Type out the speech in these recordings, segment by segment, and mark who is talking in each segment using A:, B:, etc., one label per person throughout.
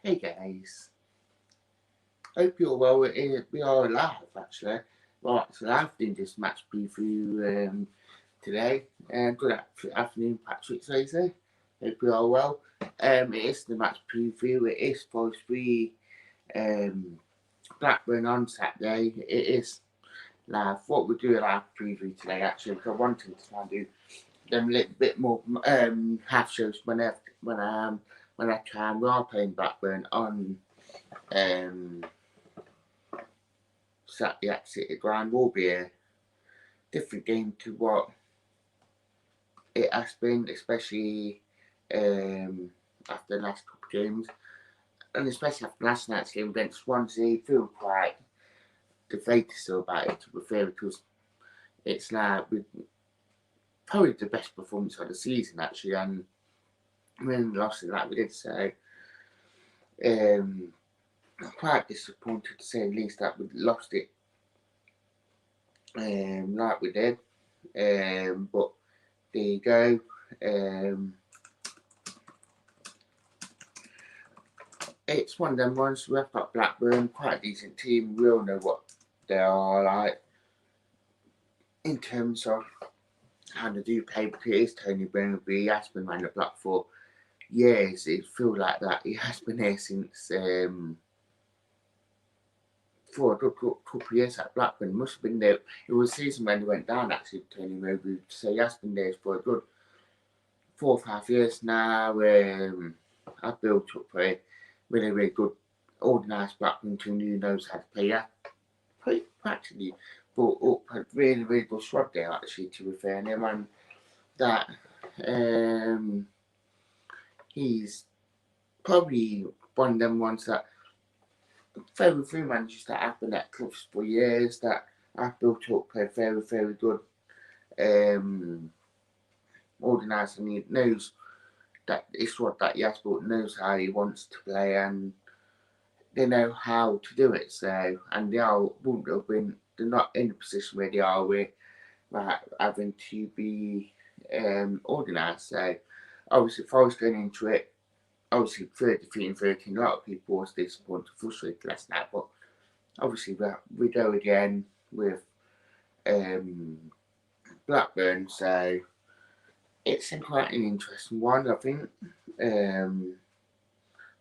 A: Hey guys, hope you're well. We are live actually. Right, so I've done this match preview today. Good afternoon, Patrick Swayze. Hope you are well. It is the match preview. It is for 3 um, Blackburn on Saturday. It is live. What we'll do a live preview today actually, because I wanted to try and do them a little bit more half shows when I can. We are playing Blackburn on Saturday at City Ground. Will be a different game to what it has been, especially after the last couple of games, and especially after last night's game against Swansea. Feel quite defeated still about it, to be fair, because it's like probably the best performance of the season actually, and when we lost it like we did, so quite disappointed to say the least that we lost it like we did. But there you go. It's one of them ones. We've got Blackburn, quite a decent team. We all know what they are like in terms of how they do play, because it is Tony Bernabeu. He has been around the block for years. It feels like that. He has been there since for a good couple of years at Blackburn. Must have been there. It was a season when he went down actually, Tony Bernabeu. So he has been there for a good 4 or 5 years now. I've built up a really, really good, organised Blackburn team who knows how to play. Yeah, practically brought up a really, really good squad there actually, to be fair. And that he's probably one of them ones that very few managers that have been at clubs for years that have built up a very, very good organised, and he knows that it's what that he has built, knows how he wants to play, and they know how to do it. So, and they are wouldn't have been. They're not in the position where they are with having to be organised. So, obviously, if I was going into it, obviously 33 and 13, a lot of people was disappointed, frustrated last night. But obviously, we go again with Blackburn. So it's quite an interesting one, I think.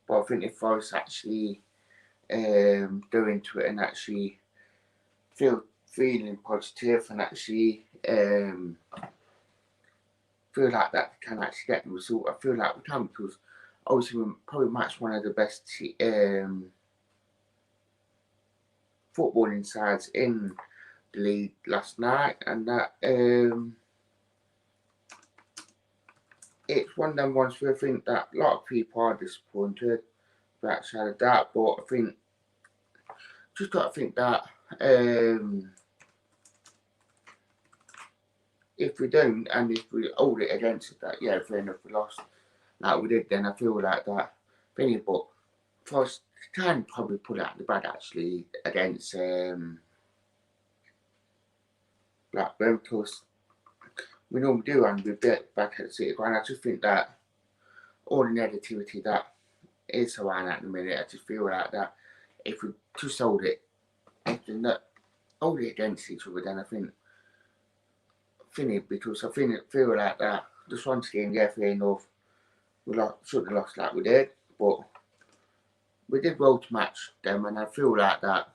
A: But I think if I was actually go into it and actually feeling positive and actually feel like that we can actually get the result, I feel like we can, because obviously we probably matched one of the best footballing sides in the league last night, and that it's one of them ones where I think that a lot of people are disappointed outside of that, but I think just got to think that if we don't, and if we hold it against it, that yeah, fair enough, we lost like we did, then I feel like that thingy. But first, can probably pull out the bad actually against Blackburn, because we normally do, and we get back at the City Ground. I just think that all the negativity that is around at the minute, I just feel like that if we just hold it, if we not hold it against each other, then I think because I feel like that the Swansea game, yeah, fair enough, we should have lost like we did, but we did well to match them, and I feel like that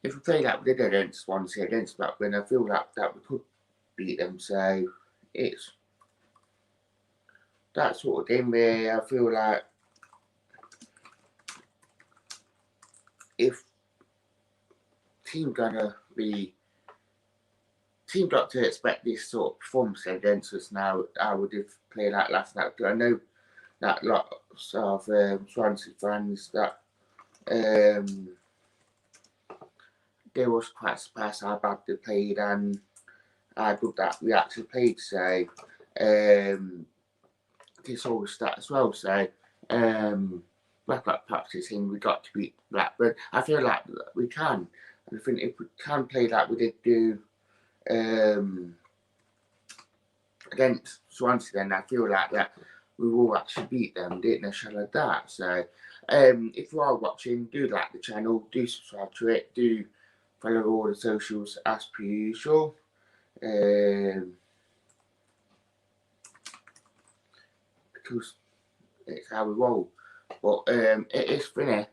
A: if we play like we did against Swansea, against Blackburn, I feel like that we could beat them. So it's that sort of game where I feel like if team got to expect this sort of performance against us now, I would have played like last night. I know that lots of Swansea fans that they was quite surprised how bad they played and how good that we actually played. So this always that as well. So like practice saying we got to beat Blackburn. I feel like we can. And I think if we can play like we did do against Swansea, then I feel like that we will actually beat them, didn't they? Shall I that? So If you are watching, do like the channel, do subscribe to it, do follow all the socials as per usual. Because it's how we roll. But it is funny.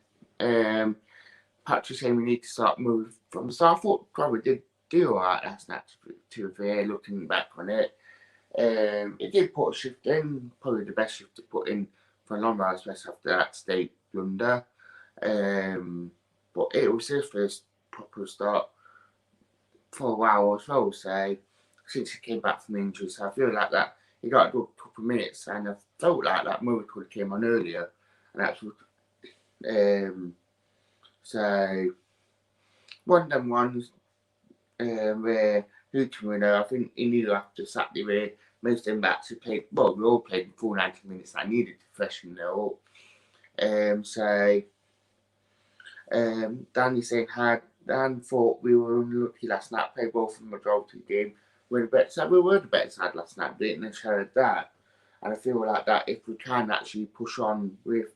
A: Patrick saying we need to start moving from the start. I thought probably did do alright last night, to be fair, looking back on it. It did put a shift in, probably the best shift to put in for a long while, especially after that state blunder. But it was his first proper start for a while as well, so since he came back from injury. So I feel like that he got a good couple of minutes, and I felt like that Murray could have came on earlier, and that's so one of them ones where who can we know? I think he knew after Saturday where most of them backs had played. Well, we all played the full 90 minutes. I needed to freshen it up. Danny saying hi. Dan thought we were unlucky last night. Played well for the majority of the game. We were the better side last night, didn't necessarily that. And I feel like that if we can actually push on with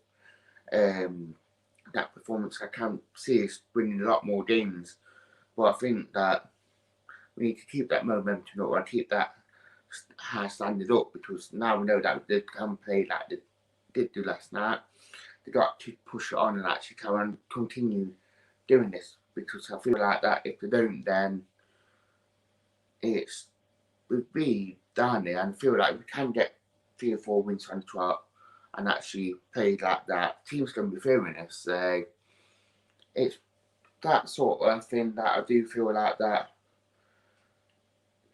A: that performance, I can see us winning a lot more games. But I think that we need to keep that momentum up and keep that high standard up, because now we know that they can play like they did do last night. They got to push it on and actually continue doing this, because I feel like that if they don't, then it's would be down there, and I feel like we can get 3 or 4 wins on the trot and actually play like that. Teams can be fearing us. It's that sort of thing that I do feel like that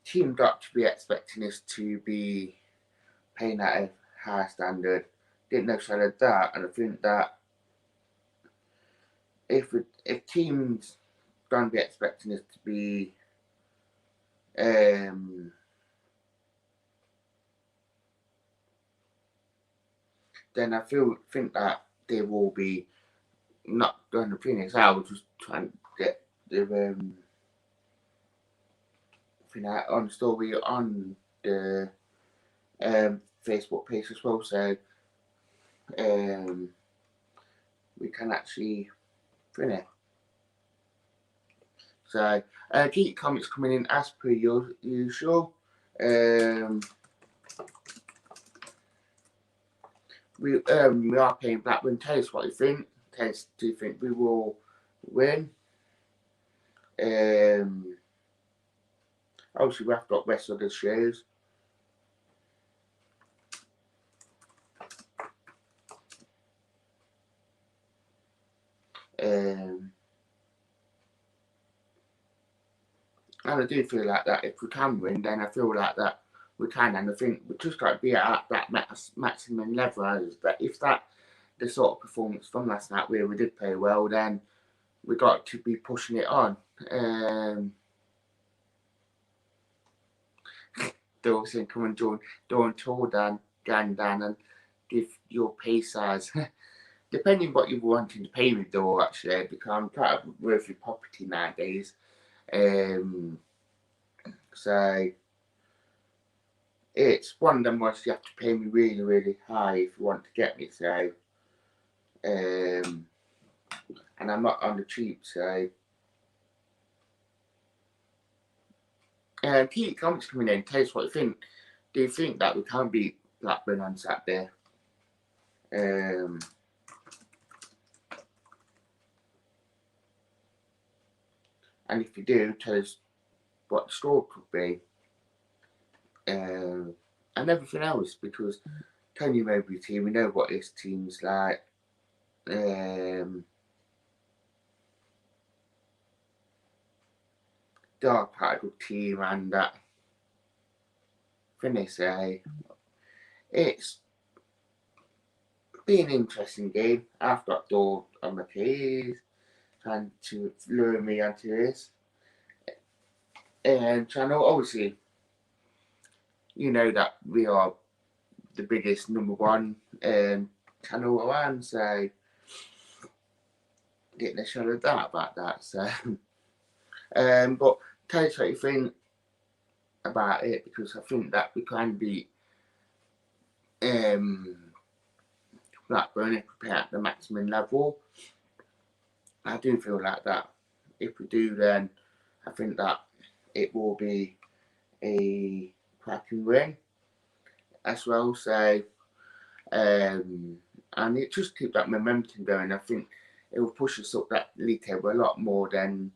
A: team got to be expecting us to be playing at a high standard. Didn't necessarily that, and I think that if teams gonna be expecting us to be then I think that they will be not going to finish. I was just trying to get the thing out on story on the Facebook page as well, so we can actually finish. So keep comments coming in as per usual. We are playing Blackburn. Tell us what you think. Tell us, do you think we will win? Obviously, we have got rest of the shows. And I do feel like that if we can win, then I feel like that we can, and I think we just got to be at that maximum level. That if that the sort of performance from last night where we did play well, then we got to be pushing it on. Dawson, come and join tour Dan, and give your pay size. Depending what you're wanting to pay me, though, actually, because I'm quite worth your property nowadays. So it's one of them ones you have to pay me really, really high if you want to get me. So, and I'm not on the cheap. So, keep comments coming in. Tell us what you think. Do you think that we can beat Blackburn on Saturday? And if you do, tell us what the score could be. And everything else, because Tony Mowbray team, we know what his team's like. They are quite a good team, and that finish it's been an interesting game. I've got Dawn on my keys, trying to lure me onto this. And channel, obviously, you know that we are the biggest #1 channel around, so didn't necessarily doubt about that. So, but tell us what you think about it, because I think that we can beat Blackburn if we play at the maximum level. I do feel like that. If we do, then I think that it will be a cracking win as well. So, and it just keep that momentum going. I think it will push us up that league table a lot more than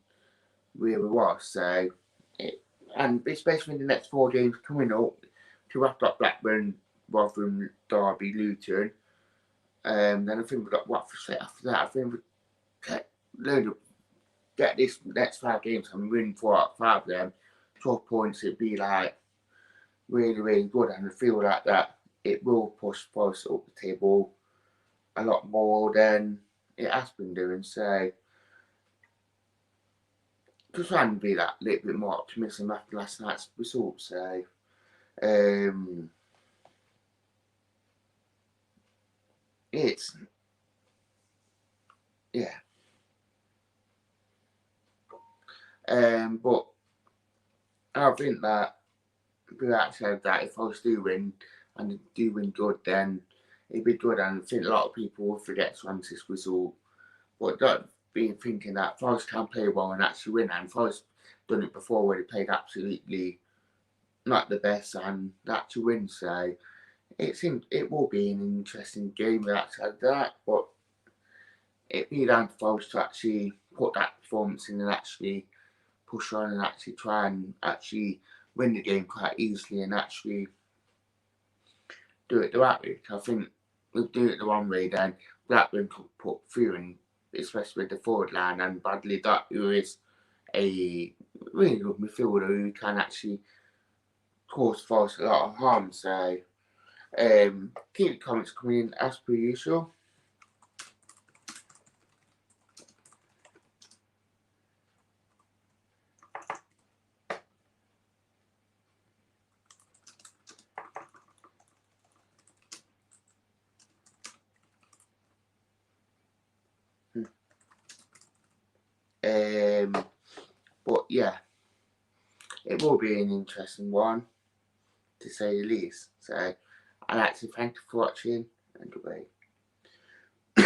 A: where we was. So, and especially in the next 4 games coming up, to wrap up Blackburn, Rotherham, Derby, Luton. Then I think we've got Watford straight after that. I think we get this next 5 games and win 4 out of 5 of them, 12 points, it'd be like really, really good. And I feel like that it will push Forest up the table a lot more than it has been doing. So just trying to be that little bit more optimism after last night's result. So it's yeah. But I think that without saying that, if Forest do win and they do win good, then it'd be good. And I think a lot of people will forget Swansea's result, but don't be thinking that Forest can play well and actually win. And Forest done it before where they played absolutely not the best and actually win. So it will be an interesting game without saying that, but it'd be down to Forest to actually put that performance in and actually push on and actually try and actually win the game quite easily and actually do it the right way. I think if we do it the wrong way, then Blackburn could put through, and especially with the forward line and Bradley Dutt, who is a really good midfielder who can actually cause Forest a lot of harm. So keep the comments coming in as per usual. But yeah, it will be an interesting one to say the least. So I'd like to thank you for watching and goodbye.